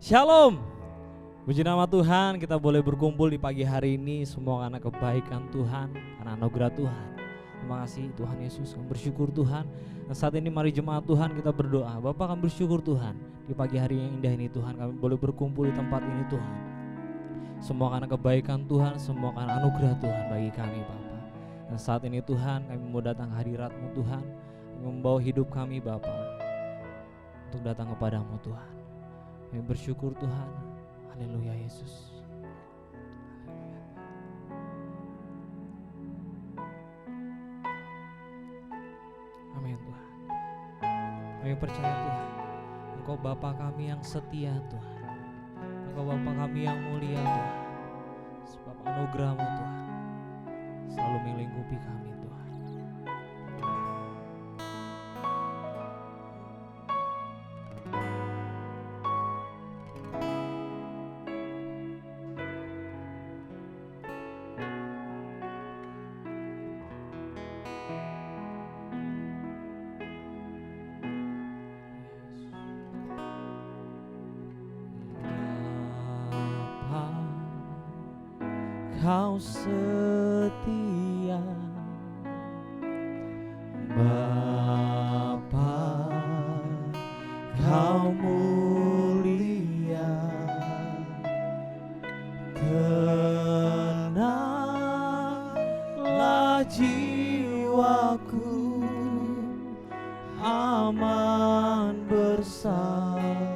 Shalom. Puji nama Tuhan, kita boleh berkumpul di pagi hari ini semua karena kebaikan Tuhan, karena anugerah Tuhan. Terima kasih Tuhan Yesus, kami bersyukur Tuhan. Dan saat ini mari jemaat Tuhan kita berdoa. Bapa, kami bersyukur Tuhan di pagi hari yang indah ini Tuhan, kami boleh berkumpul di tempat ini Tuhan. Semua karena kebaikan Tuhan, semua karena anugerah Tuhan bagi kami Bapa. Dan saat ini Tuhan, kami mau datang hadirat-Mu Tuhan, kami membawa hidup kami Bapa untuk datang kepadamu Tuhan. Kami bersyukur Tuhan. Haleluya Yesus. Amin Tuhan. Kami percaya Tuhan, Engkau Bapa kami yang setia Tuhan. Engkau Bapa kami yang mulia Tuhan. Sebab anugerah-Mu Tuhan selalu melingkupi kami Tuhan. Kau setia Bapa, Kau mulia, tenanglah jiwaku, aman bersamamu.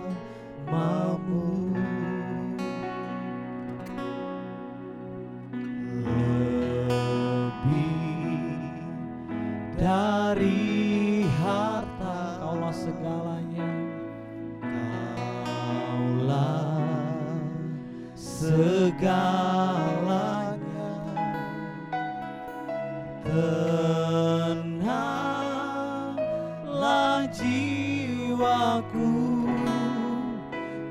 Dari harta Kaulah segalanya, Kaulah segalanya, tenanglah jiwaku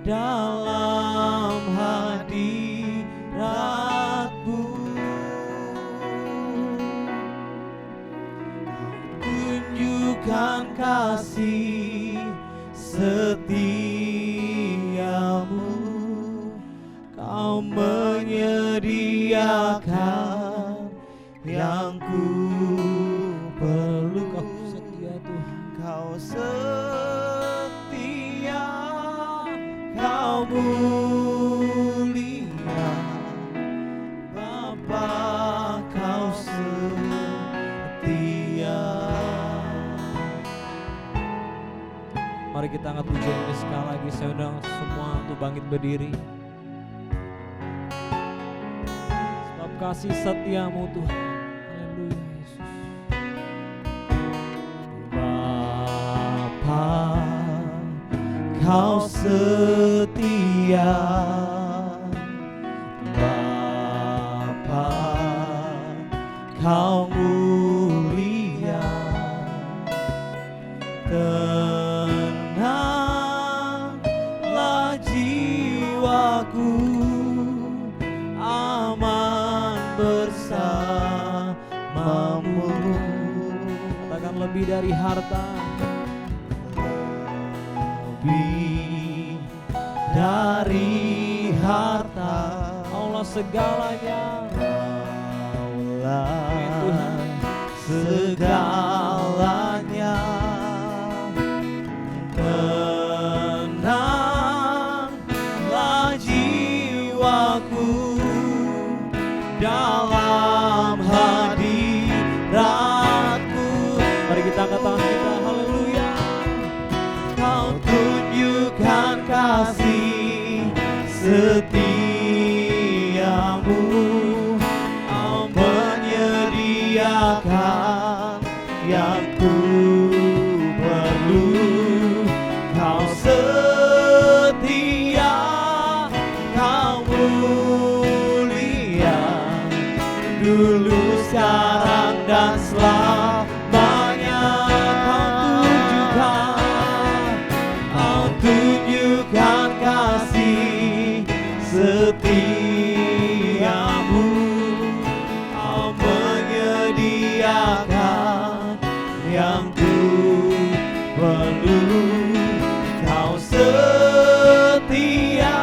dalam hadirat-Mu. Tunjukkan kasih setiamu, Kau menyediakan yang ku perlu. Kau setia Tuhan, Kau setia, Kau mulia Bapa, Kau setia. Mari kita angkat pujian ini sekali lagi. Saya undang semua untuk bangkit berdiri. Sebab kasih setiamu Tuhan. Haleluya Yesus. Bapa, Kau setia. Bapa, Kau mulia, tenanglah jiwaku, aman bersamamu. Katakan lebih dari harta, lebih dari harta, Kaulah segalanya, Kaulah segalanya, tenanglah jiwaku dalam hadirat-Mu. Mari kita angkat tangan kita, haleluya. Kau tunjukkan kasih setiamu, Kau menyediakan yang ku perlu. Kau setia, Kau mulia, dulu, sekarang, dan selamanya. Kau tunjukkan kasih setiamu, Kau menyediakan yang ku perlu. Kau setia,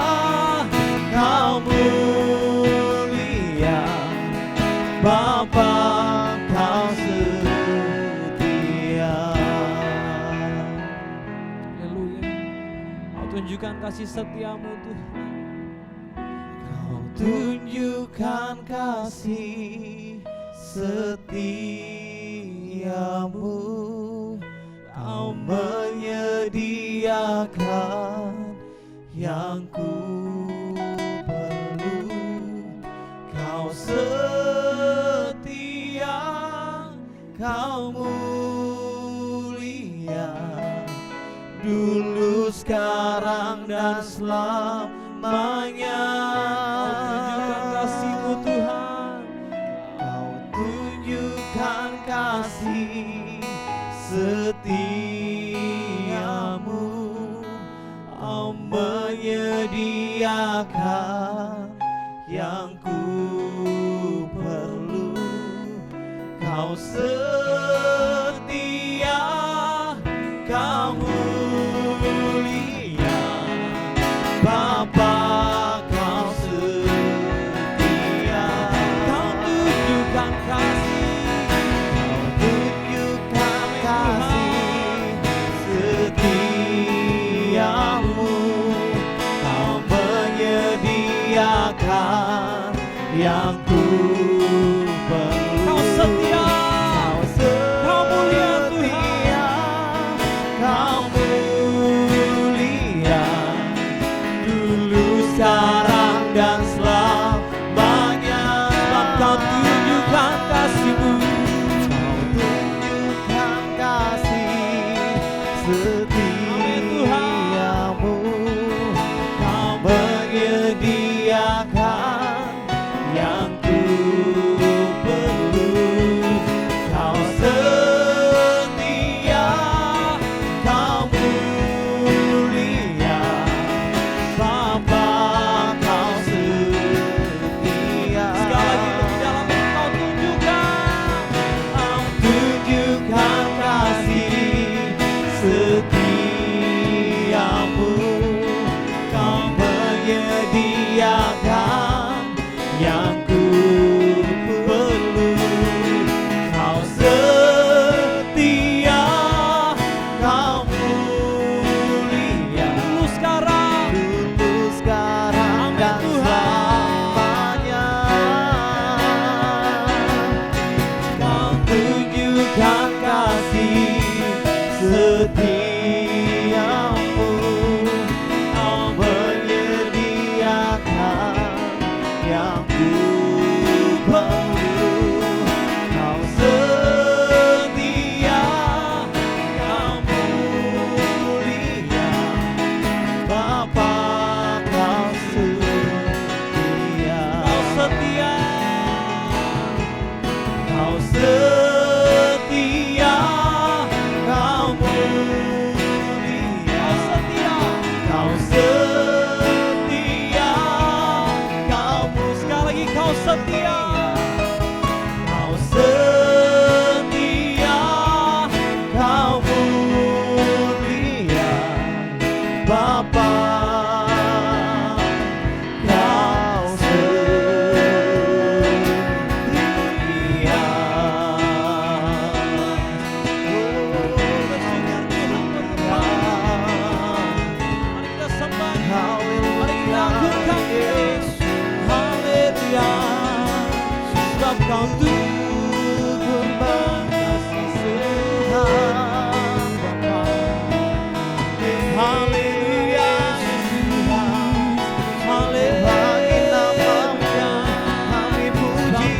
kasih setiamu Tuhan. Kau tunjukkan kasih setiamu, Kau menyediakan yang ku perlu. Kau setia, Kau mulia, dulu, sekarang, dan selamanya. Kau tunjukkan kasih-Mu Tuhan. Kau tunjukkan kasih setiamu, Kau menyediakan yang ku perlu. Kau setia, Kau mulia, Bapa, Kau setia. Kau tunjukkan kasih, Kau tunjukkan kasih setiamu, Kau menyediakan yang ku perlu. Kau setia, Kau mulia Tuhan. Kau mulia, dulu, sekarang, dan selamanya. Sebab Kau tunjukkan kasih-Mu. Kau tunjukkan kasih setiamu, Kau menyediakan yang ku perlu. Kau setia, Kau mulia, Bapa, Kau setia. Sekali lagi lebih dalam Kau tunjukkan. Kau tunjukkan kasih setiamu, Kau menyediakan yang ku perlu. Kau setia, Kau mulia, Dulu sekarang, dulu, sekarang, Amin, dan Tuhan. selamanya. Kau tunjukkan kasih setiamu, Kau menyediakan yang ku perlu. Kau setia, Kau mulia, Bapa, Kau setia. Kau setia, Kau setia, Kau mulia, Kau setia. Kau setia, Kau Sekali lagi Kau setia. Kau setia, Kau mulia, Bapa, Kau setia. Mari kita sembah, Haleluya, mari kita agungkan Dia. Haleluya, sebab Kau tunjukkan kasih Tuhan Bapa. Haleluya, haleluya, kami puji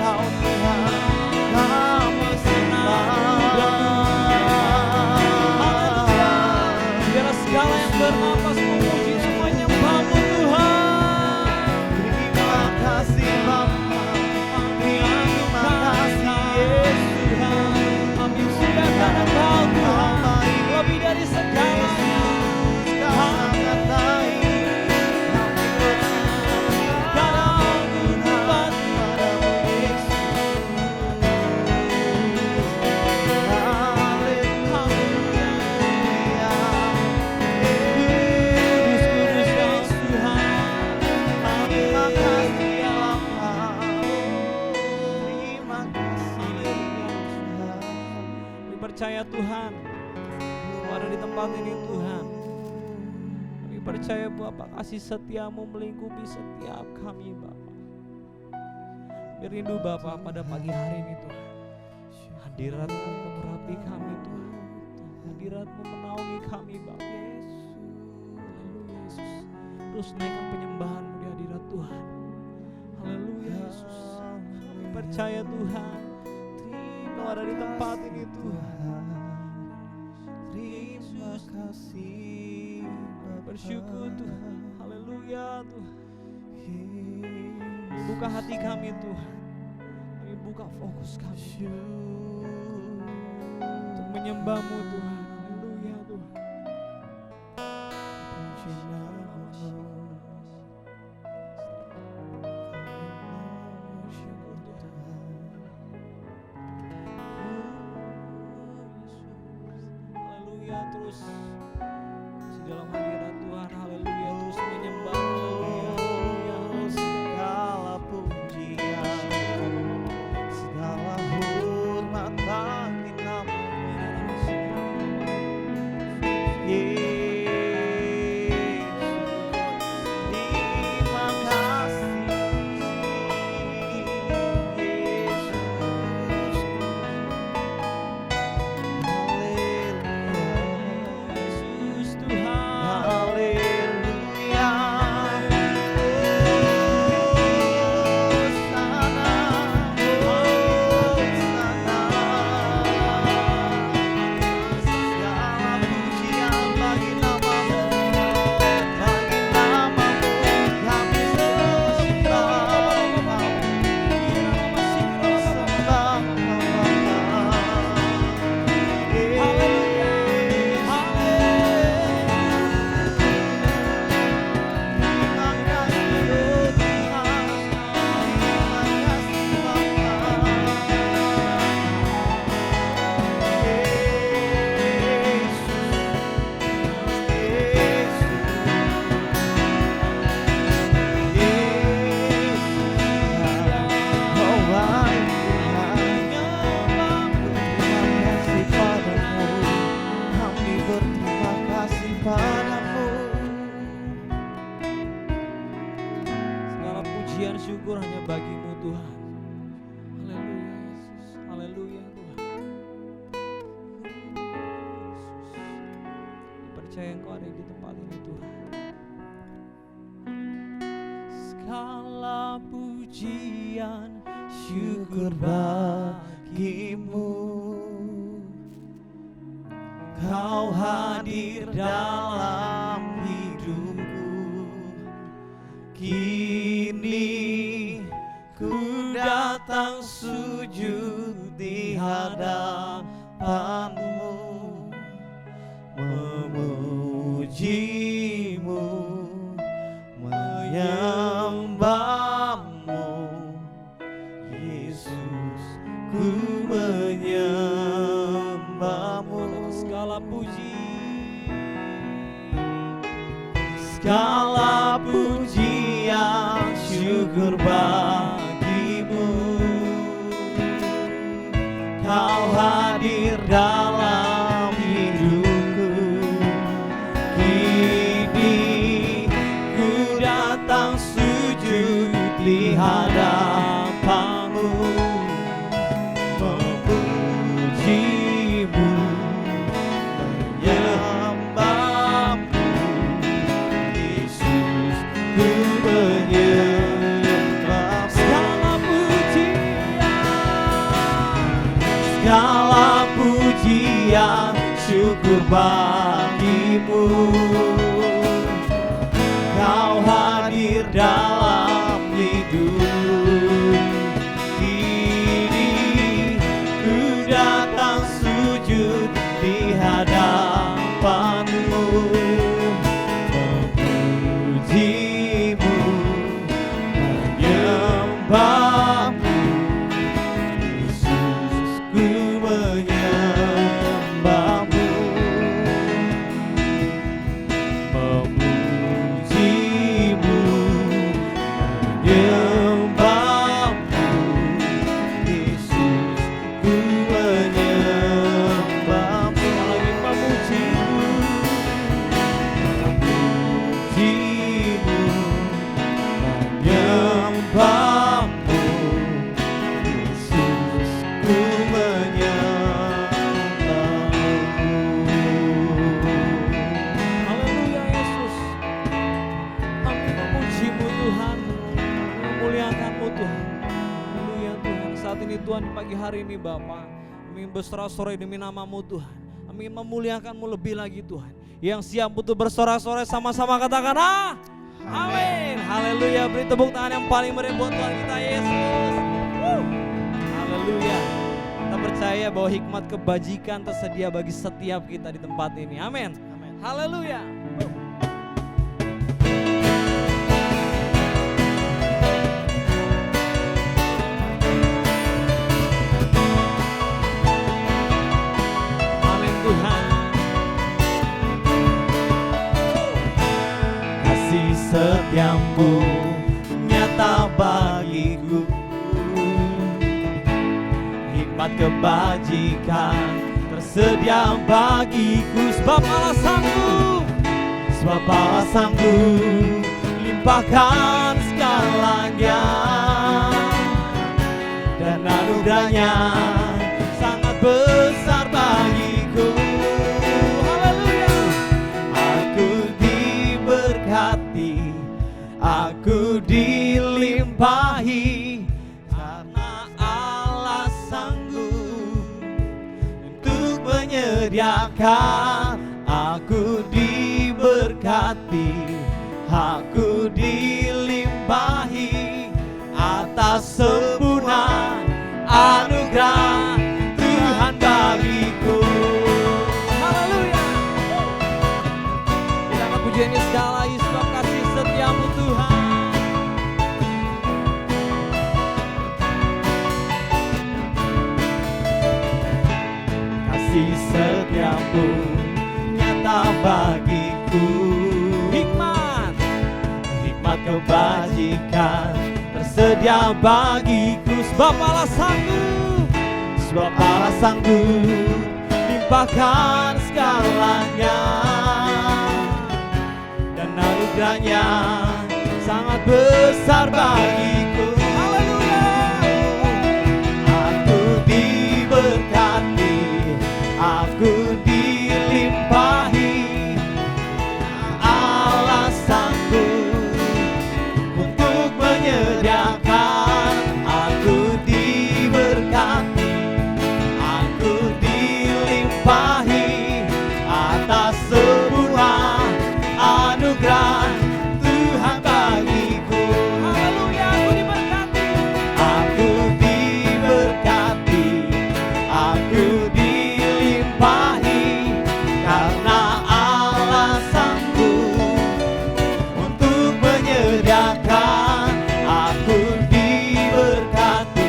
Kau Tuhan, kami sembah. Biarlah segala yang bernapas memuji semuanya menyembah-Mu Tuhan. Terima kasih Bapa, terima kasih Yesus Tuhan. Kami muliakan Engkau Tuhan, lebih dari segalanya. Sangat baik, kami bersyukur Tuhan padamu Yesus. Haleluya, Kudus, kudus Yesus Tuhan. terima kasih Bapa, terima kasih Tuhan. Kami percaya Tuhan, Kau ada di tempat ini Tuhan. percaya Bapa, kasih setiamu melingkupi setiap kami Bapa. Rindu Bapa pada pagi hari ini Tuhan, hadirat-Mu mengurapi kami Tuhan, hadirat-Mu menaungi kami Bapa. Haleluya Yesus, terus naikkan penyembahan-Mu di hadirat Tuhan. Haleluya Yesus, kami percaya Tuhan, Kau ada di tempat ini Tuhan. Terima kasih Bapa. Bersyukur Tuhan, haleluya Tuhan. Buka hati kami Tuhan, kami buka fokus kami untuk menyembah-Mu Tuhan. Haleluya Tuhan. Puji nama-Mu. Bersyukur Tuhan. Haleluya, terus di dalam hadirat Tuhan. Haleluya, terus menyembah. Haleluya, Segala pujian, segala hormat bagi nama-Mu. Yesus, terima kasih. Yesus, haleluya. Yesus Tuhan. Haleluya. Hosana, Hosana. Segala pujian bagi nama-Mu, bagi nama-Mu kami sembah. Sembah Haleluya. Terima kasih Tuhan, terima kasih Padamu. Segala pujian syukur hanya bagi-Mu Tuhan. Haleluya Yesus, haleluya Tuhan. Yesus, percaya Engkau ada di tempat ini Tuhan. Segala pujian Syukur bagimu, Kau hadir dalam hidupku. Kini ku datang sujud di hadapan-Mu, memuji-Mu, menyembah-Mu. Yesus, ku menyembah-Mu. segala puji. Segala pujian syukur bagimu, Kau hadir dalam hidupku. Kini ku datang sujud di hadapan-Mu, memuji-Mu, menyembah-Mu. Yesus, ku menyembah. Segala pujian syukur bagimu, Kau hadir dalam hidup. Kini ku datang sujud di hadapan-Mu, memuji-Mu, menyembah-Mu. Yesus, ku menyembah-Mu, memuji-Mu, menyembah-Mu. Yesus, ku menyembah-Mu. Lagi memuji-Mu, Tuhan. Haleluya Tuhan. Saat ini Tuhan, di pagi hari ini Bapa, kami bersorak-sorai demi nama-Mu Tuhan. Kami memuliakan-Mu lebih lagi Tuhan. Yang siap untuk bersorak-sorai sama-sama katakan amin. Haleluya. Beri tepuk tangan yang paling meriah buat Tuhan kita Yesus. Haleluya. Kita percaya bahwa hikmat kebajikan tersedia bagi setiap kita di tempat ini. Amin. Haleluya. Amin Tuhan. Kasih setiamu nyata bagiku, hikmat kebajikan tersedia bagiku. Sebab Allah sanggup limpahkan segalanya, dan anugerahnya sangat besar bagiku. Haleluya. Aku diberkati, aku dilimpahi, karena Allah sanggup untuk menyediakan. Aku diberkati, aku dilimpahi atas sempurna anugerah Tuhan bagiku. Haleluya. Kita angkat pujian ini sekali lagi, sebab kasih setiamu Tuhan. Kasih setiamu nyata bagiku, hikmat kebajikan tersedia bagiku. Sebab Allah sanggup limpahkan segalanya, dan anugerahnya sangat besar bagiku. Haleluya. Aku diberkati, aku dilimpahi, Allah sanggup untuk menyediakan. Aku diberkati, aku dilimpahi atas semua anugerah Tuhan bagiku. Haleluya. Aku diberkati, aku dilimpahi, karena Allah sanggup untuk menyediakan. Aku diberkati,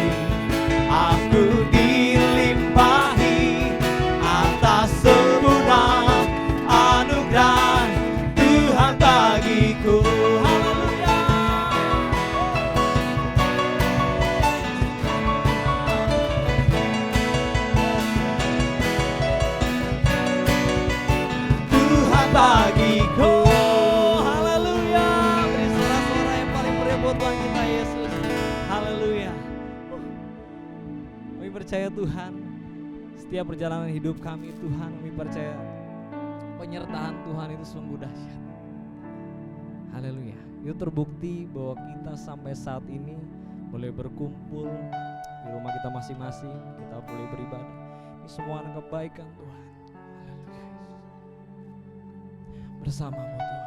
aku dilimpahi atas sempurna anugerah Tuhan bagiku. Haleluya. Tuhan bagiku. Haleluya. Beri sorak-sorai yang paling meriah buat Tuhan kita Yesus. Haleluya. Kami percaya Tuhan, setiap perjalanan hidup kami Tuhan, kami percaya penyertaan Tuhan itu sungguh dahsyat. Haleluya. Itu terbukti bahwa kita sampai saat ini boleh berkumpul di rumah kita masing-masing, kita boleh beribadah. Ini semua anak kebaikan Tuhan. Haleluya. Bersamamu Tuhan.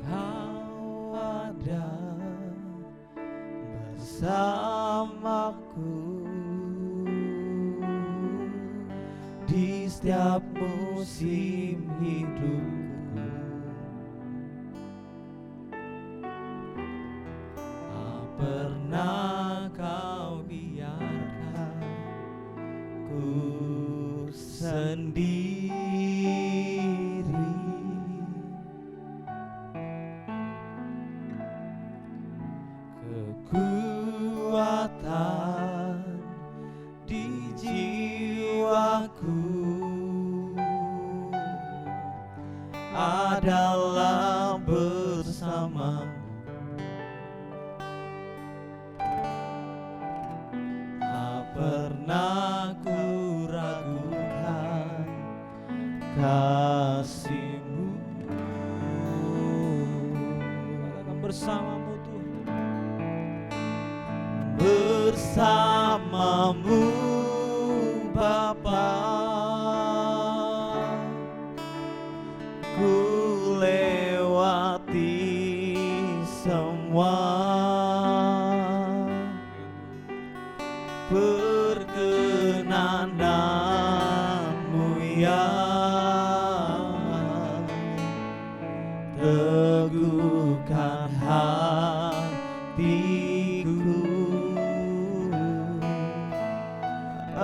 Kau ada bersamaku di setiap musim hidupku. Tak pernah kau biarkan ku sendiri. Kekuatan di jiwaku adalah bersamamu. Tak pernah ku ragukan kasih-Mu. Katakan bersamamu Tuhan. Bersamamu Bapa, ku lewati semua perkenanan-Mu ya. Teguhkan hatiku,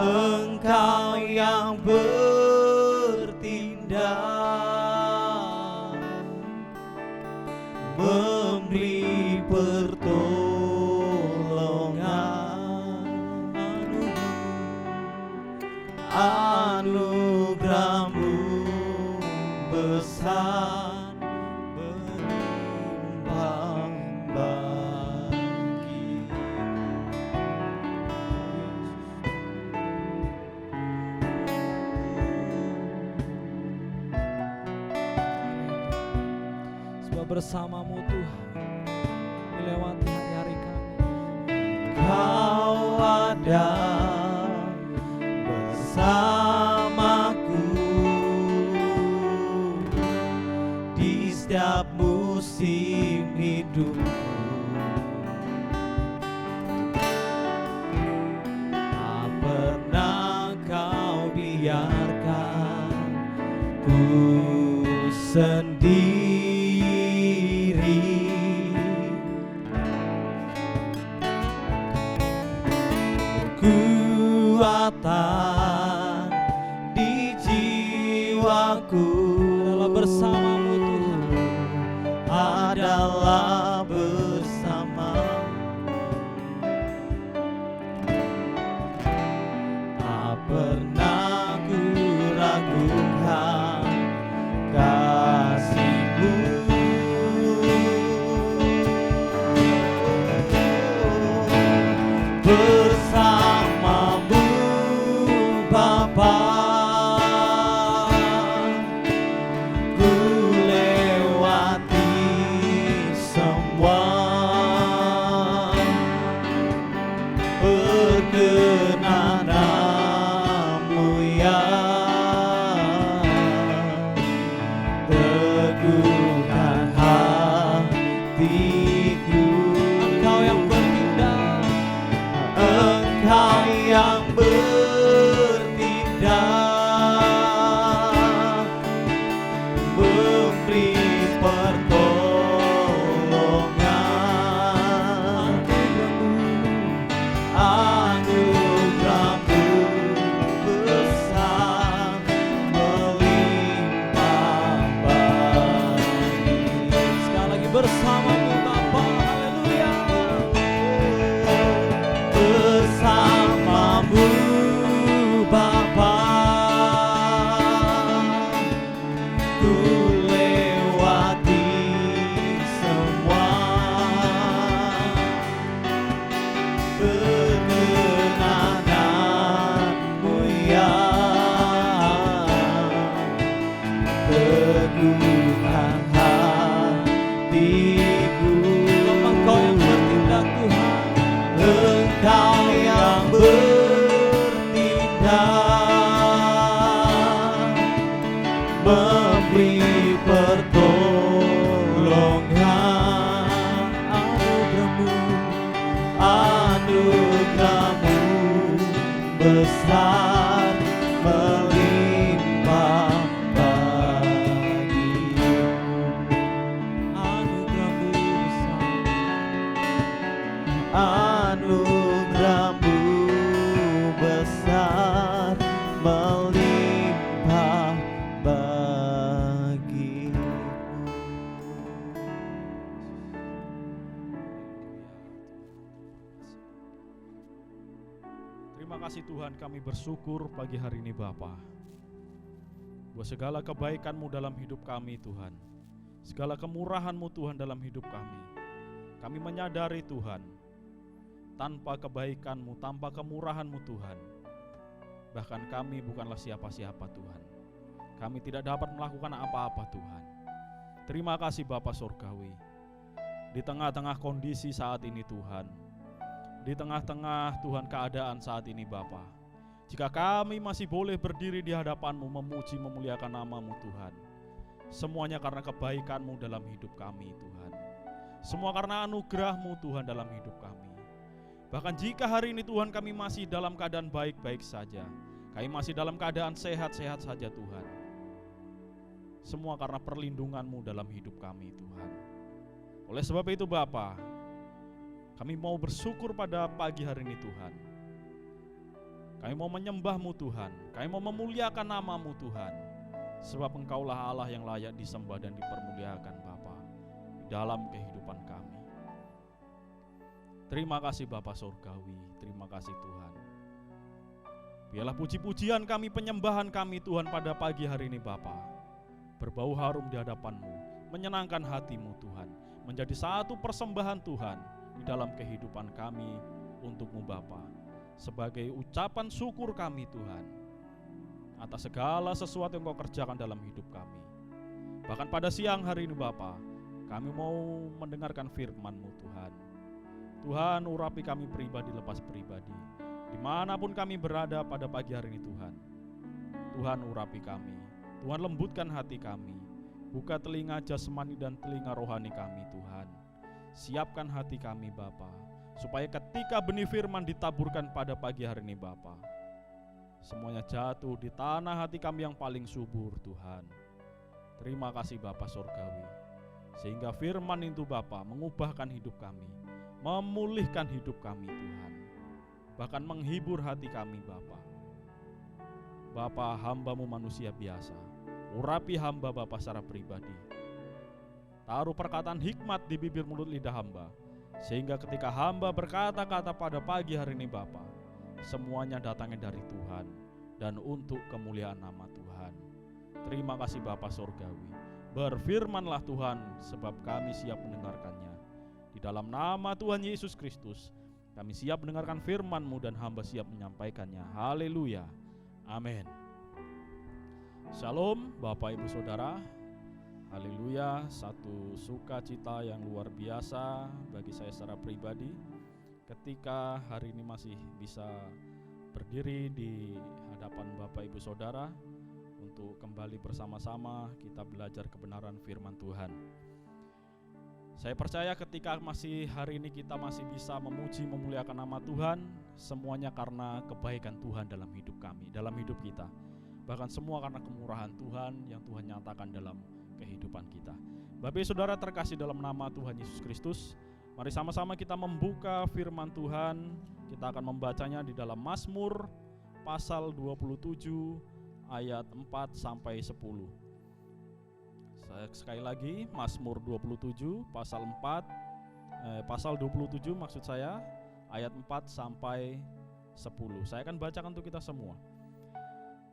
Engkau yang bertindak, memberi pertolongan. Anugerah-Mu besar, berimbang bagi. Sebab bersamamu Tuhan melewati hari-hari kami. Kau ada bersamaku di setiap musim hidupku. Tak pernah Kau biarkan ku sendiri. Kekuatan di jiwaku Adalah bersamamu Tuhan. adalah bersama. Tak pernah ku ragukan kasih-Mu. Bersamamu Bapa, ku lewati semua perkenanan-Mu ya. Teguhkan hatiku, Engkau yang bertindak, Engkau yang bertindak, memberi pertolongan. Anugerah-Mu besar, melimpah bagi. sekali lagi bersamamu Bapa. Haleluya. Bersamamu Bapa, ku lewati semua perkenanan-Mu ya. Teguhkan hatiku, Engkau yang bertindak Tuhan. Engkau yang bertindak, memberi pertolongan. Anugerah-Mu besar, melimpah bagiku. Anugerah-Mu besar. Anugerah-Mu besar, melimpah bagiku. Terima kasih Tuhan, kami bersyukur pagi hari ini Bapa, buat segala kebaikan-Mu dalam hidup kami Tuhan. segala kemurahan-Mu Tuhan dalam hidup kami. Kami menyadari Tuhan, tanpa kebaikan-Mu, tanpa kemurahan-Mu Tuhan, bahkan kami bukanlah siapa-siapa Tuhan. Kami tidak dapat melakukan apa-apa Tuhan. Terima kasih Bapa Surgawi. Di tengah-tengah kondisi saat ini Tuhan, di tengah-tengah Tuhan keadaan saat ini Bapa, jika kami masih boleh berdiri di hadapan-Mu memuji memuliakan nama-Mu Tuhan, semuanya karena kebaikan-Mu dalam hidup kami Tuhan. Semua karena anugerah-Mu Tuhan dalam hidup kami. Bahkan jika hari ini Tuhan kami masih dalam keadaan baik-baik saja, kami masih dalam keadaan sehat-sehat saja Tuhan, semua karena perlindungan-Mu dalam hidup kami Tuhan. Oleh sebab itu Bapa, kami mau bersyukur pada pagi hari ini Tuhan. Kami mau menyembah-Mu Tuhan, kami mau memuliakan nama-Mu Tuhan, sebab Engkaulah Allah yang layak disembah dan dipermuliakan Bapa di dalam kehidupan kami. Terima kasih Bapa Surgawi, terima kasih Tuhan. Biarlah puji-pujian kami, penyembahan kami Tuhan pada pagi hari ini Bapa, berbau harum di hadapan-Mu, menyenangkan hati-Mu Tuhan, menjadi satu persembahan Tuhan di dalam kehidupan kami untuk-Mu Bapa, sebagai ucapan syukur kami Tuhan atas segala sesuatu yang Kau kerjakan dalam hidup kami. Bahkan pada siang hari ini Bapa, kami mau mendengarkan firman-Mu Tuhan. Tuhan, urapi kami pribadi lepas pribadi, dimanapun kami berada pada pagi hari ini Tuhan. Tuhan, urapi kami, Tuhan, lembutkan hati kami, buka telinga jasmani dan telinga rohani kami Tuhan. Siapkan hati kami Bapa, supaya ketika benih firman ditaburkan pada pagi hari ini Bapa, semuanya jatuh di tanah hati kami yang paling subur Tuhan. Terima kasih Bapa Surgawi, sehingga firman itu Bapa mengubahkan hidup kami, memulihkan hidup kami Tuhan, bahkan menghibur hati kami Bapa. Bapa, hamba-Mu manusia biasa, urapi hamba Bapa secara pribadi. Taruh perkataan hikmat di bibir mulut lidah hamba, sehingga ketika hamba berkata-kata pada pagi hari ini Bapa, semuanya datangnya dari Tuhan dan untuk kemuliaan nama Tuhan. Terima kasih Bapa Surgawi. Berfirmanlah Tuhan, sebab kami siap mendengarkannya. Di dalam nama Tuhan Yesus Kristus, kami siap mendengarkan firman-Mu dan hamba siap menyampaikannya. Haleluya. Amin. Shalom Bapak Ibu Saudara. Haleluya, satu sukacita yang luar biasa bagi saya secara pribadi ketika hari ini masih bisa berdiri di hadapan Bapak Ibu Saudara untuk kembali bersama-sama kita belajar kebenaran firman Tuhan. Saya percaya ketika masih hari ini kita masih bisa memuji memuliakan nama Tuhan, semuanya karena kebaikan Tuhan dalam hidup kami, dalam hidup kita. Bahkan semua karena kemurahan Tuhan yang Tuhan nyatakan dalam kehidupan kita. Bapak Saudara terkasih dalam nama Tuhan Yesus Kristus, mari sama-sama kita membuka firman Tuhan. Kita akan membacanya di dalam Mazmur pasal 27 ayat 4 sampai 10. Sekali lagi, Mazmur 27 pasal 27 maksud saya, ayat 4 sampai 10. Saya akan bacakan untuk kita semua.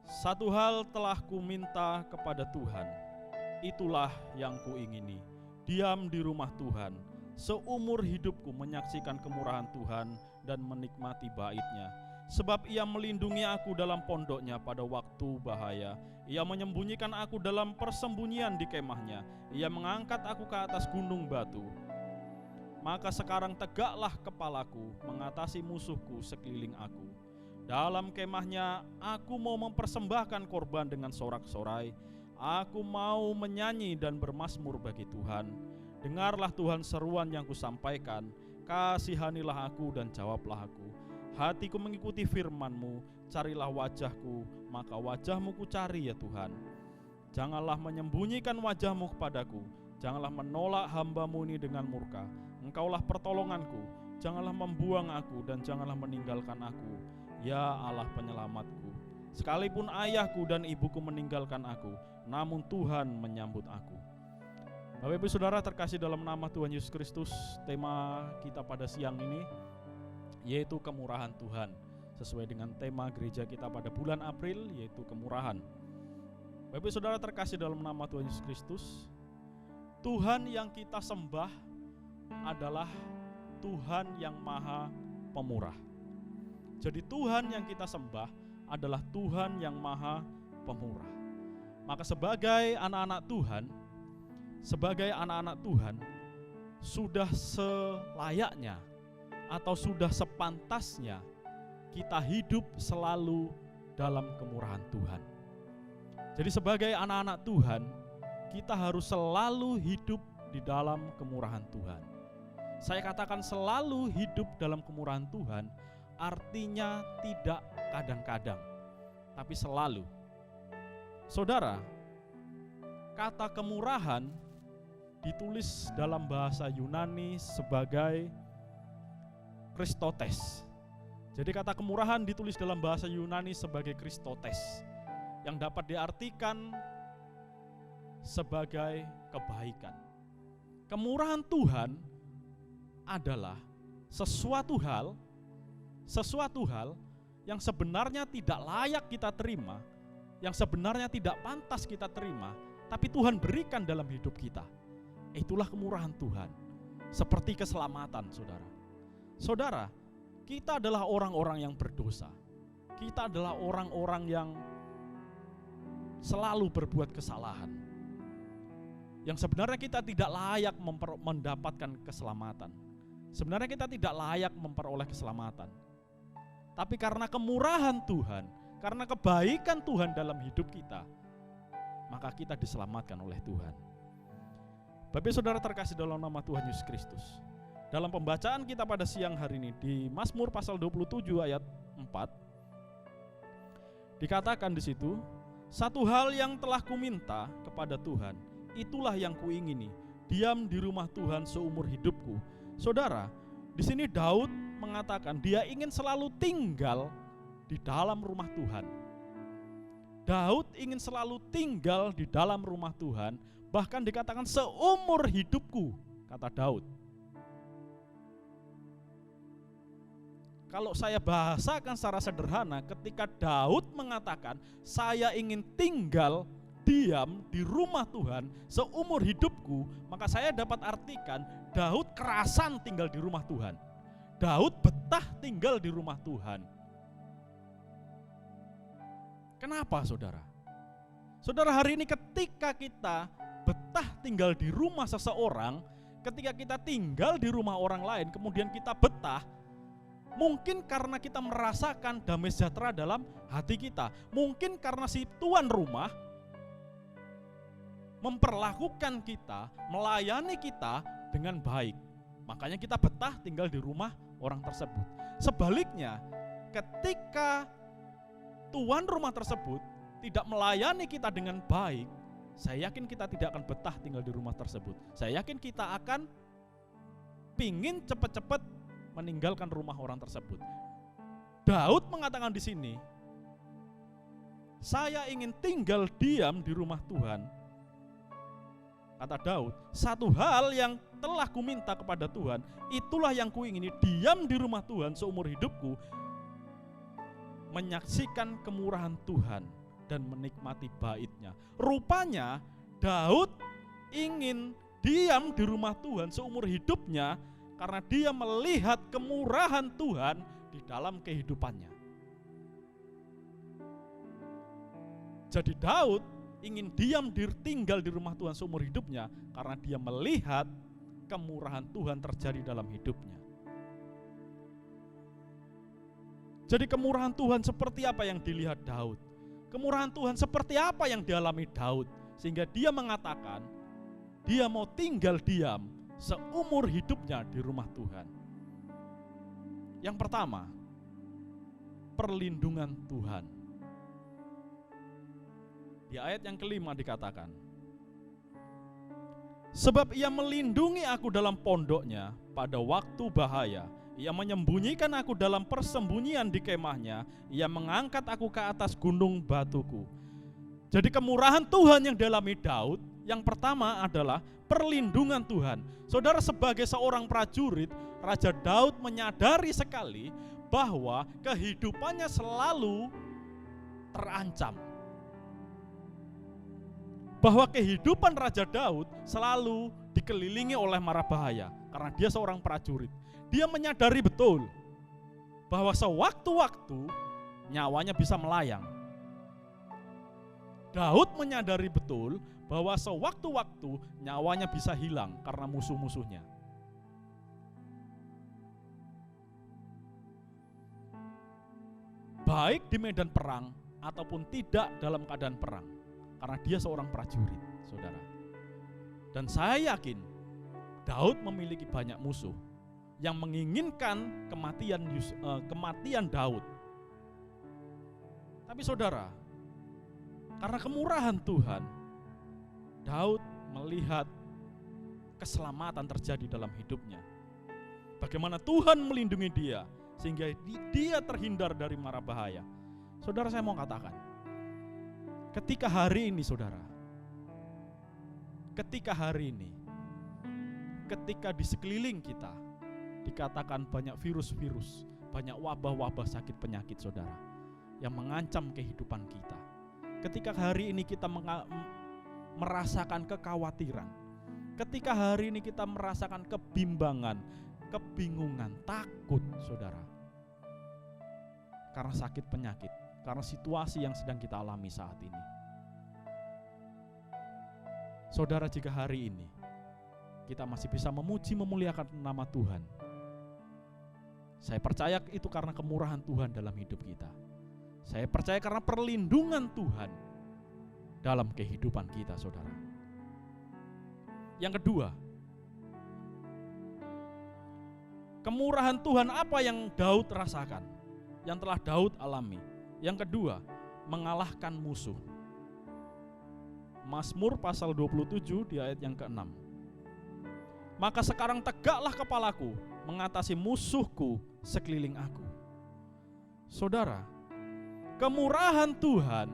Satu hal telah ku minta kepada Tuhan, itulah yang kuingini, diam di rumah Tuhan, seumur hidupku menyaksikan kemurahan Tuhan dan menikmati bait-Nya. Sebab Ia melindungi aku dalam pondoknya pada waktu bahaya. Ia menyembunyikan aku dalam persembunyian di kemahnya. Ia mengangkat aku ke atas gunung batu. Maka sekarang tegaklah kepalaku mengatasi musuhku sekeliling aku. Dalam kemahnya aku mau mempersembahkan korban dengan sorak-sorai. Aku mau menyanyi dan bermazmur bagi Tuhan. Dengarlah Tuhan seruan yang kusampaikan. Kasihanilah aku dan jawablah aku. Hatiku mengikuti firman-Mu, carilah wajah-Ku, maka wajah-Mu ku cari ya Tuhan. Janganlah menyembunyikan wajah-Mu kepadaku, janganlah menolak hamba-Mu ini dengan murka. Engkaulah pertolonganku, janganlah membuang aku dan janganlah meninggalkan aku, ya Allah penyelamatku. Sekalipun ayahku dan ibuku meninggalkan aku, namun Tuhan menyambut aku. Bapak Ibu Saudara terkasih dalam nama Tuhan Yesus Kristus, tema kita pada siang ini yaitu kemurahan Tuhan, sesuai dengan tema gereja kita pada bulan April, yaitu kemurahan. Bapak Saudara terkasih dalam nama Tuhan Yesus Kristus, Tuhan yang kita sembah adalah Tuhan yang Maha Pemurah. Jadi Tuhan yang kita sembah adalah Tuhan yang Maha Pemurah. Maka sebagai anak-anak Tuhan, sudah selayaknya atau sudah sepantasnya kita hidup selalu dalam kemurahan Tuhan. Jadi sebagai anak-anak Tuhan, kita harus selalu hidup di dalam kemurahan Tuhan. Saya katakan selalu hidup dalam kemurahan Tuhan, artinya tidak kadang-kadang, tapi selalu. Saudara, kata kemurahan ditulis dalam bahasa Yunani sebagai Kristotes. Jadi kata kemurahan ditulis dalam bahasa Yunani sebagai Kristotes, yang dapat diartikan sebagai kebaikan. Kemurahan Tuhan adalah sesuatu hal yang sebenarnya tidak layak kita terima, yang sebenarnya tidak pantas kita terima, tapi Tuhan berikan dalam hidup kita. Itulah kemurahan Tuhan. Seperti keselamatan, saudara. Saudara, kita adalah orang-orang yang berdosa. Kita adalah orang-orang yang selalu berbuat kesalahan, yang sebenarnya kita tidak layak mendapatkan keselamatan. Sebenarnya kita tidak layak memperoleh keselamatan. Tapi karena kemurahan Tuhan, karena kebaikan Tuhan dalam hidup kita, maka kita diselamatkan oleh Tuhan. Bapak saudara terkasih dalam nama Tuhan Yesus Kristus, dalam pembacaan kita pada siang hari ini di Mazmur pasal 27 ayat 4, dikatakan di situ, satu hal yang telah kuminta kepada Tuhan, itulah yang kuingini, diam di rumah Tuhan seumur hidupku. Saudara, di sini Daud mengatakan dia ingin selalu tinggal di dalam rumah Tuhan. Daud ingin selalu tinggal di dalam rumah Tuhan, bahkan dikatakan seumur hidupku, kata Daud. Kalau saya bahasakan secara sederhana, ketika Daud mengatakan saya ingin tinggal diam di rumah Tuhan seumur hidupku, maka saya dapat artikan Daud kerasan tinggal di rumah Tuhan. Daud betah tinggal di rumah Tuhan. Kenapa saudara? Saudara, hari ini ketika kita betah tinggal di rumah seseorang, ketika kita tinggal di rumah orang lain, kemudian kita betah, mungkin karena kita merasakan damai sejahtera dalam hati kita. Mungkin karena si tuan rumah memperlakukan kita, melayani kita dengan baik. Makanya kita betah tinggal di rumah orang tersebut. Sebaliknya, ketika tuan rumah tersebut tidak melayani kita dengan baik, saya yakin kita tidak akan betah tinggal di rumah tersebut. Saya yakin kita akan pingin cepat-cepat meninggalkan rumah orang tersebut. Daud mengatakan di sini, saya ingin tinggal diam di rumah Tuhan. Kata Daud, satu hal yang telah kuminta kepada Tuhan, itulah yang kuingini, diam di rumah Tuhan seumur hidupku, menyaksikan kemurahan Tuhan dan menikmati bait-Nya. Rupanya Daud ingin diam di rumah Tuhan seumur hidupnya karena dia melihat kemurahan Tuhan di dalam kehidupannya. Jadi Daud ingin tinggal di rumah Tuhan seumur hidupnya karena dia melihat kemurahan Tuhan terjadi dalam hidupnya. Jadi kemurahan Tuhan seperti apa yang dilihat Daud? Kemurahan Tuhan seperti apa yang dialami Daud? Sehingga dia mengatakan dia mau tinggal diam seumur hidupnya di rumah Tuhan. Yang pertama, perlindungan Tuhan. Di ayat yang kelima dikatakan, sebab ia melindungi aku dalam pondoknya pada waktu bahaya. Ia menyembunyikan aku dalam persembunyian di kemahnya. Ia mengangkat aku ke atas gunung batuku. Jadi kemurahan Tuhan yang dialami Daud, yang pertama adalah perlindungan Tuhan. Saudara, sebagai seorang prajurit, Raja Daud menyadari sekali bahwa kehidupannya selalu terancam. bahwa kehidupan Raja Daud selalu dikelilingi oleh mara bahaya karena dia seorang prajurit. Dia menyadari betul bahwa sewaktu-waktu nyawanya bisa melayang. Daud menyadari betul bahwa sewaktu-waktu nyawanya bisa hilang karena musuh-musuhnya. Baik di medan perang ataupun tidak dalam keadaan perang, karena dia seorang prajurit, saudara. Dan saya yakin Daud memiliki banyak musuh yang menginginkan kematian Daud. Tapi saudara, karena kemurahan Tuhan, Daud melihat keselamatan terjadi dalam hidupnya. Bagaimana Tuhan melindungi dia sehingga dia terhindar dari mara bahaya. Saudara, saya mau katakan, ketika hari ini saudara, ketika di sekeliling kita dikatakan banyak virus-virus, banyak wabah-wabah sakit penyakit saudara yang mengancam kehidupan kita. Ketika hari ini kita merasakan kekhawatiran, ketika hari ini kita merasakan kebimbangan, kebingungan, takut saudara, karena sakit penyakit, karena situasi yang sedang kita alami saat ini. Saudara, jika hari ini kita masih bisa memuji memuliakan nama Tuhan, saya percaya itu karena kemurahan Tuhan dalam hidup kita. Saya percaya karena perlindungan Tuhan dalam kehidupan kita, saudara. Yang kedua, kemurahan Tuhan apa yang Daud rasakan, yang telah Daud alami. Yang kedua, mengalahkan musuh. Mazmur pasal 27 di ayat yang ke-6. Maka sekarang tegaklah kepalaku, mengatasi musuhku sekeliling aku. Saudara, kemurahan Tuhan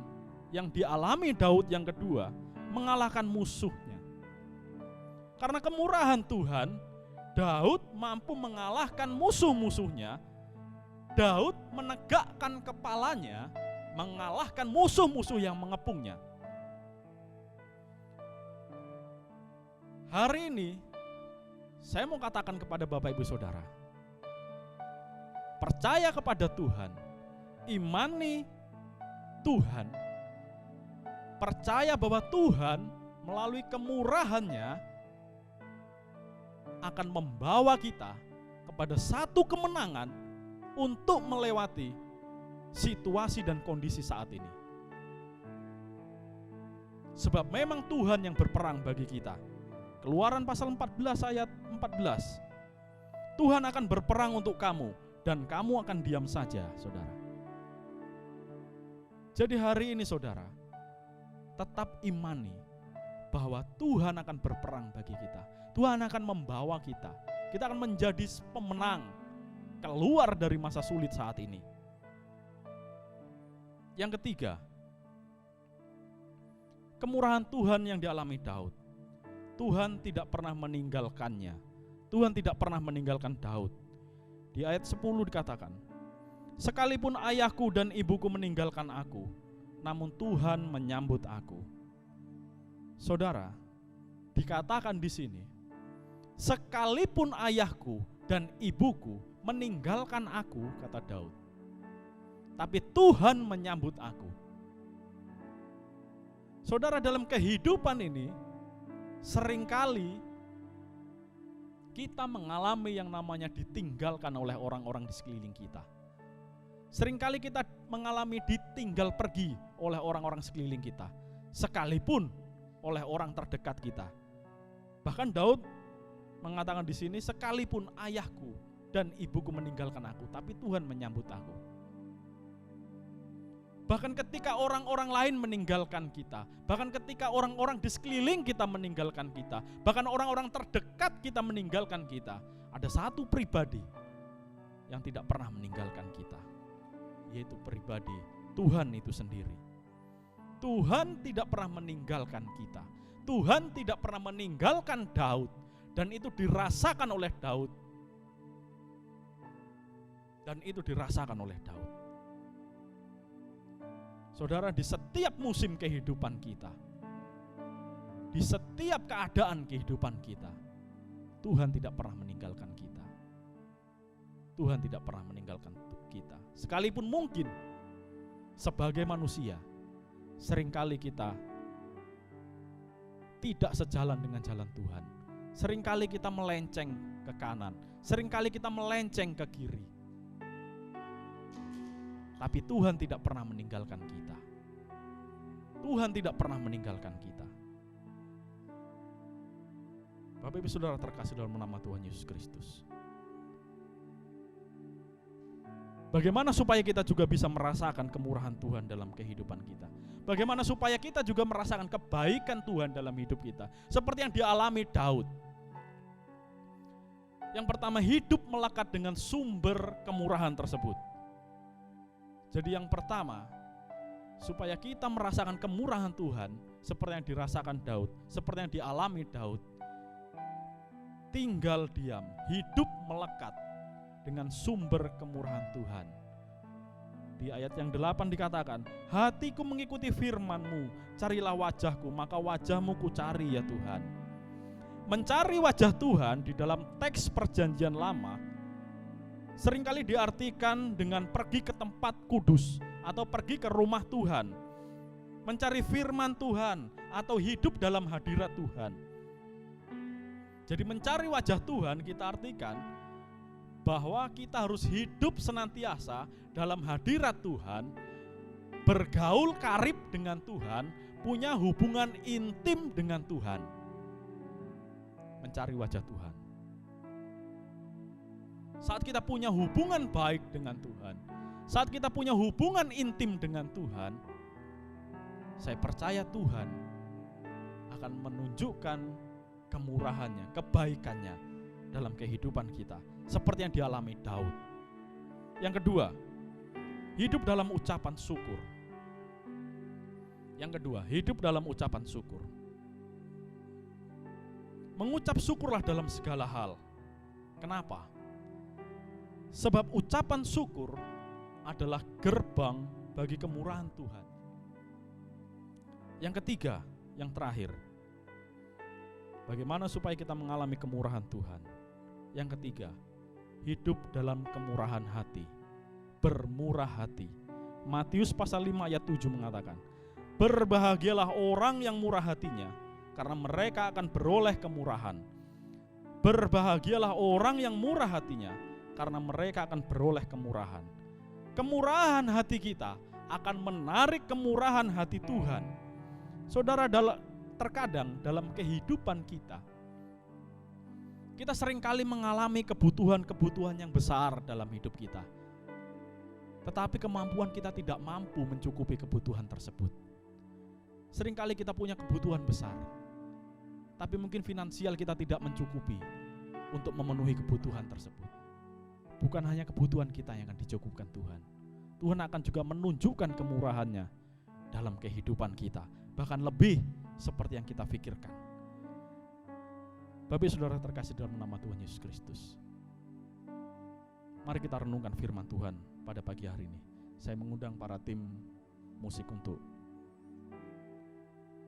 yang dialami Daud yang kedua mengalahkan musuhnya. Karena kemurahan Tuhan, Daud mampu mengalahkan musuh-musuhnya. Daud menegakkan kepalanya, mengalahkan musuh-musuh yang mengepungnya. Hari ini saya mau katakan kepada Bapak Ibu Saudara, percaya kepada Tuhan, imani Tuhan, percaya bahwa Tuhan melalui kemurahannya akan membawa kita kepada satu kemenangan untuk melewati situasi dan kondisi saat ini. Sebab memang Tuhan yang berperang bagi kita. Keluaran pasal 14 ayat 14. Tuhan akan berperang untuk kamu dan kamu akan diam saja, saudara. Jadi hari ini saudara, tetap imani bahwa Tuhan akan berperang bagi kita. Tuhan akan membawa kita. Kita akan menjadi pemenang keluar dari masa sulit saat ini. Yang ketiga, kemurahan Tuhan yang dialami Daud. Tuhan tidak pernah meninggalkannya. Tuhan tidak pernah meninggalkan Daud. Di ayat 10 dikatakan, sekalipun ayahku dan ibuku meninggalkan aku, namun Tuhan menyambut aku. Saudara, dikatakan di sini, sekalipun ayahku dan ibuku meninggalkan aku, kata Daud, tapi Tuhan menyambut aku. Saudara, dalam kehidupan ini seringkali kita mengalami yang namanya ditinggalkan oleh orang-orang di sekeliling kita. Seringkali kita mengalami ditinggal pergi oleh orang-orang sekeliling kita, sekalipun oleh orang terdekat kita. Bahkan Daud mengatakan di sini, sekalipun ayahku dan ibuku meninggalkan aku, tapi Tuhan menyambut aku. Bahkan ketika orang-orang lain meninggalkan kita, bahkan ketika orang-orang di sekeliling kita meninggalkan kita, bahkan orang-orang terdekat kita meninggalkan kita, ada satu pribadi yang tidak pernah meninggalkan kita, yaitu pribadi Tuhan itu sendiri. Tuhan tidak pernah meninggalkan kita. Tuhan tidak pernah meninggalkan Daud, dan itu dirasakan oleh Daud. Dan itu dirasakan oleh Daud. Saudara, di setiap musim kehidupan kita, di setiap keadaan kehidupan kita, Tuhan tidak pernah meninggalkan kita. Tuhan tidak pernah meninggalkan kita. Sekalipun mungkin sebagai manusia, seringkali kita tidak sejalan dengan jalan Tuhan. Seringkali kita melenceng ke kanan, seringkali kita melenceng ke kiri. Tapi Tuhan tidak pernah meninggalkan kita. Tuhan tidak pernah meninggalkan kita. Bapak Ibu Saudara terkasih dalam nama Tuhan Yesus Kristus. Bagaimana supaya kita juga bisa merasakan kemurahan Tuhan dalam kehidupan kita? Bagaimana supaya kita juga merasakan kebaikan Tuhan dalam hidup kita? Seperti yang dialami Daud. Yang pertama, hidup melekat dengan sumber kemurahan tersebut. Jadi yang pertama, supaya kita merasakan kemurahan Tuhan seperti yang dirasakan Daud, seperti yang dialami Daud, tinggal diam, hidup melekat dengan sumber kemurahan Tuhan. Di ayat yang 8 dikatakan, hatiku mengikuti firman-Mu, carilah wajah-Ku, maka wajah-Mu ku cari ya Tuhan. Mencari wajah Tuhan di dalam teks perjanjian lama seringkali diartikan dengan pergi ke tempat kudus atau pergi ke rumah Tuhan, mencari firman Tuhan atau hidup dalam hadirat Tuhan. Jadi mencari wajah Tuhan kita artikan bahwa kita harus hidup senantiasa dalam hadirat Tuhan, bergaul karib dengan Tuhan, punya hubungan intim dengan Tuhan. Mencari wajah Tuhan. Saat kita punya hubungan baik dengan Tuhan, saat kita punya hubungan intim dengan Tuhan, saya percaya Tuhan akan menunjukkan kemurahannya, kebaikannya dalam kehidupan kita, seperti yang dialami Daud. Yang kedua, hidup dalam ucapan syukur. Yang kedua, hidup dalam ucapan syukur. Mengucap syukurlah dalam segala hal. Kenapa? Sebab ucapan syukur adalah gerbang bagi kemurahan Tuhan. Yang ketiga, yang terakhir, bagaimana supaya kita mengalami kemurahan Tuhan? Yang ketiga, hidup dalam kemurahan hati, bermurah hati. Matius pasal 5 ayat 7 mengatakan, berbahagialah orang yang murah hatinya, karena mereka akan beroleh kemurahan. Berbahagialah orang yang murah hatinya, karena mereka akan beroleh kemurahan. Kemurahan hati kita akan menarik kemurahan hati Tuhan. Saudara, terkadang dalam kehidupan kita seringkali mengalami kebutuhan-kebutuhan yang besar dalam hidup kita. Tetapi kemampuan kita tidak mampu mencukupi kebutuhan tersebut. Seringkali kita punya kebutuhan besar, tapi mungkin finansial kita tidak mencukupi untuk memenuhi kebutuhan tersebut. Bukan hanya kebutuhan kita yang akan dicukupkan Tuhan. Tuhan akan juga menunjukkan kemurahannya dalam kehidupan kita, bahkan lebih seperti yang kita pikirkan. Bapak Saudara terkasih dalam nama Tuhan Yesus Kristus, mari kita renungkan firman Tuhan pada pagi hari ini. Saya mengundang para tim musik untuk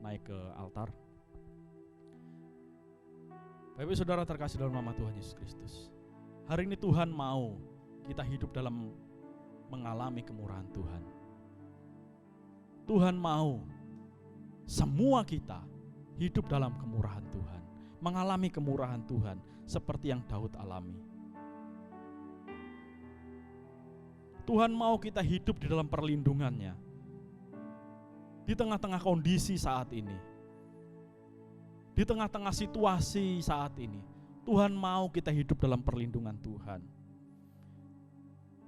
naik ke altar. Bapak Saudara terkasih dalam nama Tuhan Yesus Kristus, hari ini Tuhan mau kita hidup dalam mengalami kemurahan Tuhan. Tuhan mau semua kita hidup dalam kemurahan Tuhan, mengalami kemurahan Tuhan seperti yang Daud alami. Tuhan mau kita hidup di dalam perlindungannya di tengah-tengah kondisi saat ini, di tengah-tengah situasi saat ini. Tuhan mau kita hidup dalam perlindungan Tuhan.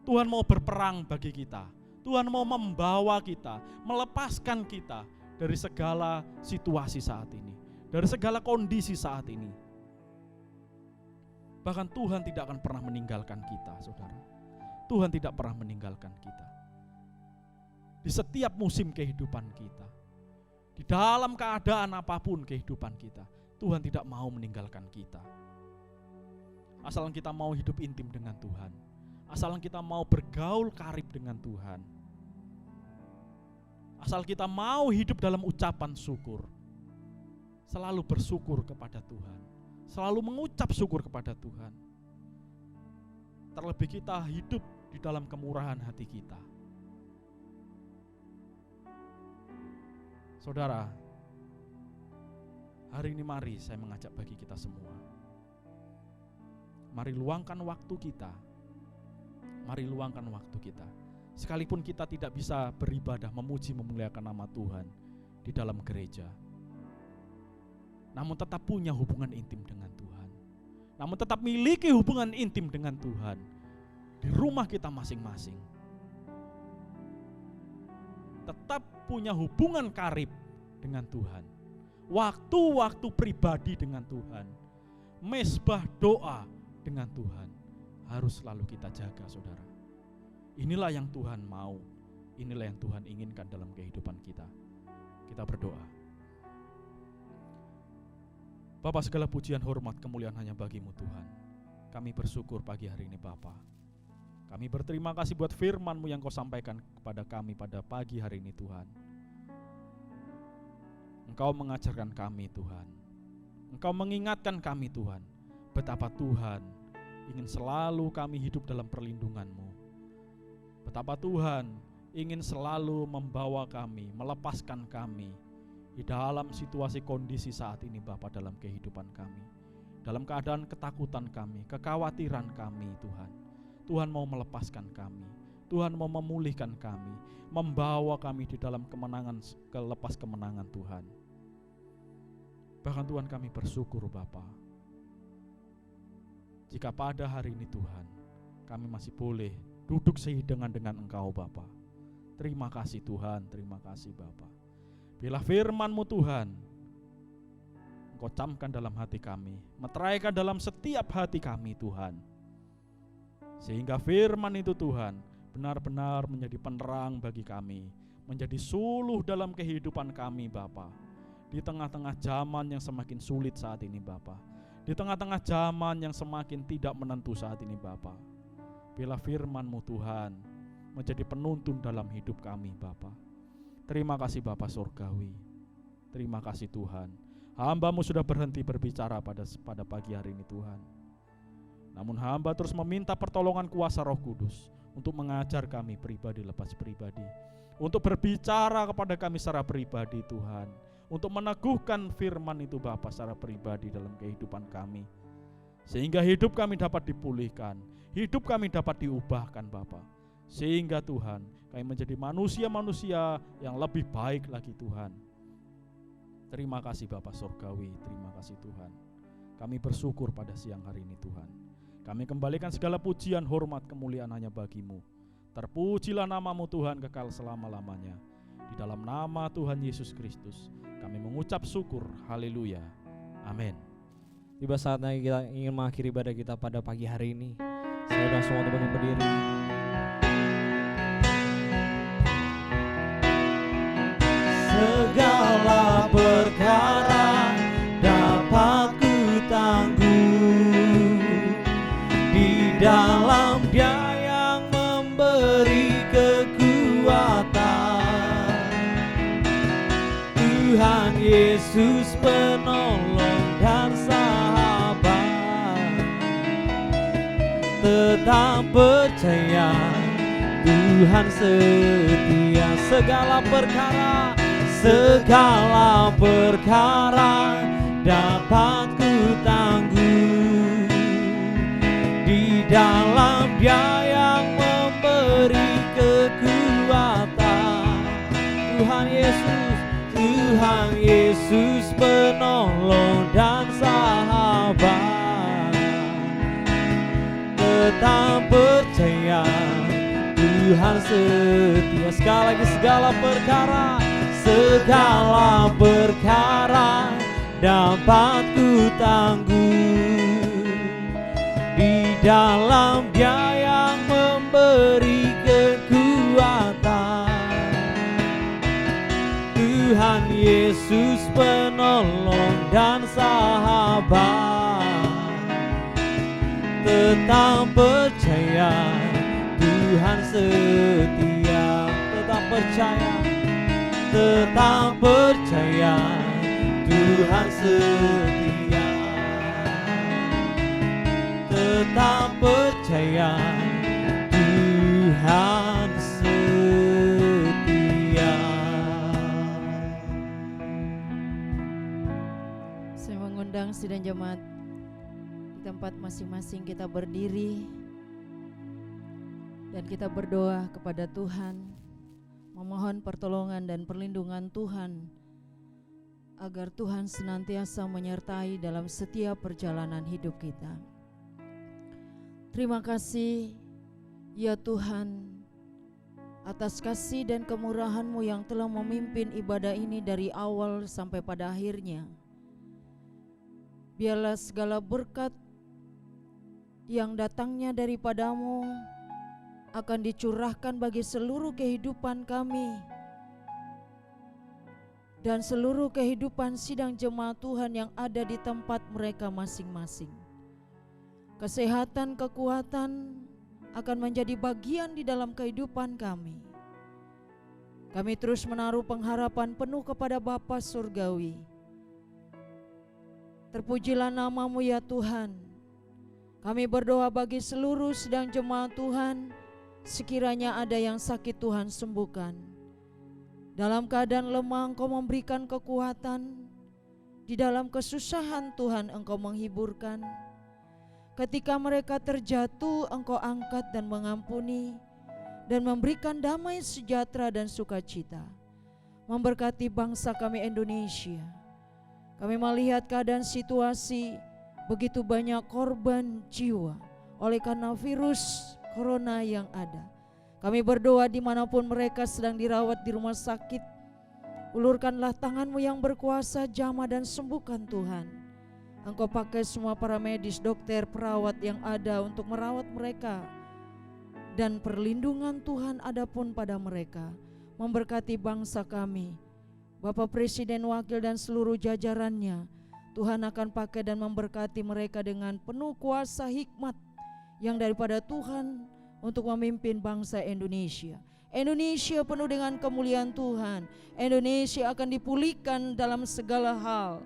Tuhan mau berperang bagi kita. Tuhan mau membawa kita, melepaskan kita dari segala situasi saat ini, dari segala kondisi saat ini. Bahkan Tuhan tidak akan pernah meninggalkan kita, saudara. Tuhan tidak pernah meninggalkan kita. Di setiap musim kehidupan kita, di dalam keadaan apapun kehidupan kita, Tuhan tidak mau meninggalkan kita. Asalkan kita mau hidup intim dengan Tuhan, asalkan kita mau bergaul karib dengan Tuhan, asal kita mau hidup dalam ucapan syukur, selalu bersyukur kepada Tuhan, selalu mengucap syukur kepada Tuhan. Terlebih kita hidup di dalam kemurahan hati kita. Saudara, hari ini mari saya mengajak bagi kita semua. Mari luangkan waktu kita. Mari luangkan waktu kita. Sekalipun kita tidak bisa beribadah, memuji, memuliakan nama Tuhan di dalam gereja, namun tetap punya hubungan intim dengan Tuhan. Namun tetap miliki hubungan intim dengan Tuhan di rumah kita masing-masing. Tetap punya hubungan karib dengan Tuhan. Waktu-waktu pribadi dengan Tuhan. Mezbah doa dengan Tuhan harus selalu kita jaga, saudara. Inilah yang Tuhan mau. Inilah yang Tuhan inginkan dalam kehidupan kita. Kita berdoa. Bapa, segala pujian, hormat, kemuliaan hanya bagi-Mu Tuhan. Kami bersyukur pagi hari ini Bapa. Kami berterima kasih buat firman-Mu yang Kau sampaikan kepada kami pada pagi hari ini Tuhan. Engkau mengajarkan kami Tuhan. Engkau mengingatkan kami Tuhan, betapa Tuhan ingin selalu kami hidup dalam perlindungan-Mu. Betapa Tuhan ingin selalu membawa kami, melepaskan kami di dalam situasi kondisi saat ini Bapa, dalam kehidupan kami, dalam keadaan ketakutan kami, kekhawatiran kami Tuhan. Tuhan mau melepaskan kami, Tuhan mau memulihkan kami, membawa kami di dalam kemenangan, kelepas kemenangan Tuhan. Bahkan Tuhan, kami bersyukur Bapa, jika pada hari ini Tuhan kami masih boleh duduk sehidangan dengan Engkau Bapa. Terima kasih Tuhan, terima kasih Bapa. Bila firman-Mu Tuhan Engkau camkan dalam hati kami, meteraikan dalam setiap hati kami Tuhan, sehingga firman itu Tuhan benar-benar menjadi penerang bagi kami, menjadi suluh dalam kehidupan kami Bapa. Di tengah-tengah zaman yang semakin sulit saat ini Bapa, di tengah-tengah zaman yang semakin tidak menentu saat ini Bapa, bila firman-Mu Tuhan menjadi penuntun dalam hidup kami Bapa. Terima kasih Bapa Surgawi. Terima kasih Tuhan. Hamba-Mu sudah berhenti berbicara pada pagi hari ini Tuhan. Namun hamba terus meminta pertolongan kuasa Roh Kudus untuk mengajar kami pribadi lepas pribadi, untuk berbicara kepada kami secara pribadi Tuhan, untuk meneguhkan firman itu Bapa secara pribadi dalam kehidupan kami, sehingga hidup kami dapat dipulihkan, hidup kami dapat diubahkan Bapa, sehingga Tuhan kami menjadi manusia-manusia yang lebih baik lagi Tuhan. Terima kasih Bapa Surgawi, terima kasih Tuhan. Kami bersyukur pada siang hari ini Tuhan. Kami kembalikan segala pujian, hormat, kemuliaan hanya bagi-Mu. Terpujilah nama-Mu Tuhan kekal selama-lamanya. Di dalam nama Tuhan Yesus Kristus kami mengucap syukur, haleluya, amin. Tiba saatnya kita ingin mengakhiri ibadah kita pada pagi hari ini. Saya dan semua teman berdiri. Segala perkara dapat ku tanggung di dalam Dia yang memberi kekuatan. Tuhan Yesus penolong dan sahabat. Tetap percaya Tuhan setia. Segala perkara dapat ku tanggung di dalam Dia yang memberi kekuatan. Tuhan Yesus penolong dan sahabat. Tetap percaya Tuhan setia. Sekali lagi, segala perkara dapat ku tanggung di dalam Dia yang memberi kekuatan. Tuhan Yesus penolong dan sahabat. Tetap percaya Tuhan setia. Tetap percaya Tuhan setia. Tetap percaya, Tuhan setia. Saya mengundang sidang jemaat di tempat masing-masing kita berdiri dan kita berdoa kepada Tuhan, memohon pertolongan dan perlindungan Tuhan agar Tuhan senantiasa menyertai dalam setiap perjalanan hidup kita. Terima kasih ya Tuhan atas kasih dan kemurahan-Mu yang telah memimpin ibadah ini dari awal sampai pada akhirnya. Biarlah segala berkat yang datangnya daripada-Mu akan dicurahkan bagi seluruh kehidupan kami dan seluruh kehidupan sidang jemaat Tuhan yang ada di tempat mereka masing-masing. Kesehatan, kekuatan akan menjadi bagian di dalam kehidupan kami. Kami terus menaruh pengharapan penuh kepada Bapa Surgawi. Terpujilah nama-Mu ya Tuhan. Kami berdoa bagi seluruh sidang jemaat Tuhan, sekiranya ada yang sakit Tuhan sembuhkan. Dalam keadaan lemah Engkau memberikan kekuatan, di dalam kesusahan Tuhan Engkau menghiburkan. Ketika mereka terjatuh Engkau angkat dan mengampuni dan memberikan damai sejahtera dan sukacita. Memberkati bangsa kami Indonesia. Kami melihat keadaan situasi begitu banyak korban jiwa oleh karena virus corona yang ada. Kami berdoa dimanapun mereka sedang dirawat di rumah sakit, ulurkanlah tangan-Mu yang berkuasa, jamah dan sembuhkan Tuhan. Engkau pakai semua para medis, dokter, perawat yang ada untuk merawat mereka. Dan perlindungan Tuhan ada pun pada mereka. Memberkati bangsa kami, Bapak Presiden, Wakil dan seluruh jajarannya. Tuhan akan pakai dan memberkati mereka dengan penuh kuasa hikmat yang daripada Tuhan untuk memimpin bangsa Indonesia. Indonesia penuh dengan kemuliaan Tuhan. Indonesia akan dipulihkan dalam segala hal.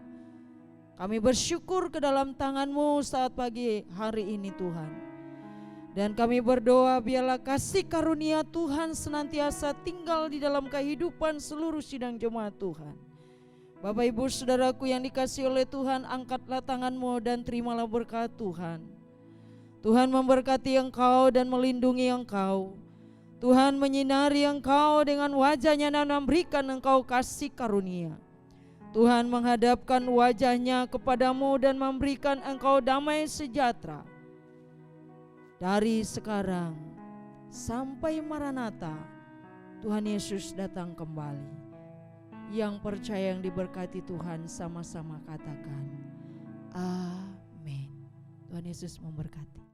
Kami bersyukur ke dalam tangan-Mu saat pagi hari ini Tuhan. Dan kami berdoa biarlah kasih karunia Tuhan senantiasa tinggal di dalam kehidupan seluruh sidang jemaat Tuhan. Bapak Ibu Saudaraku yang dikasihi oleh Tuhan, angkatlah tangan-Mu dan terimalah berkat Tuhan. Tuhan memberkati engkau dan melindungi engkau. Tuhan menyinari engkau dengan wajah-Nya dan memberikan engkau kasih karunia. Tuhan menghadapkan wajah-Nya kepadamu dan memberikan engkau damai sejahtera. Dari sekarang sampai Maranatha, Tuhan Yesus datang kembali. Yang percaya yang diberkati Tuhan sama-sama katakan amin. Tuhan Yesus memberkati.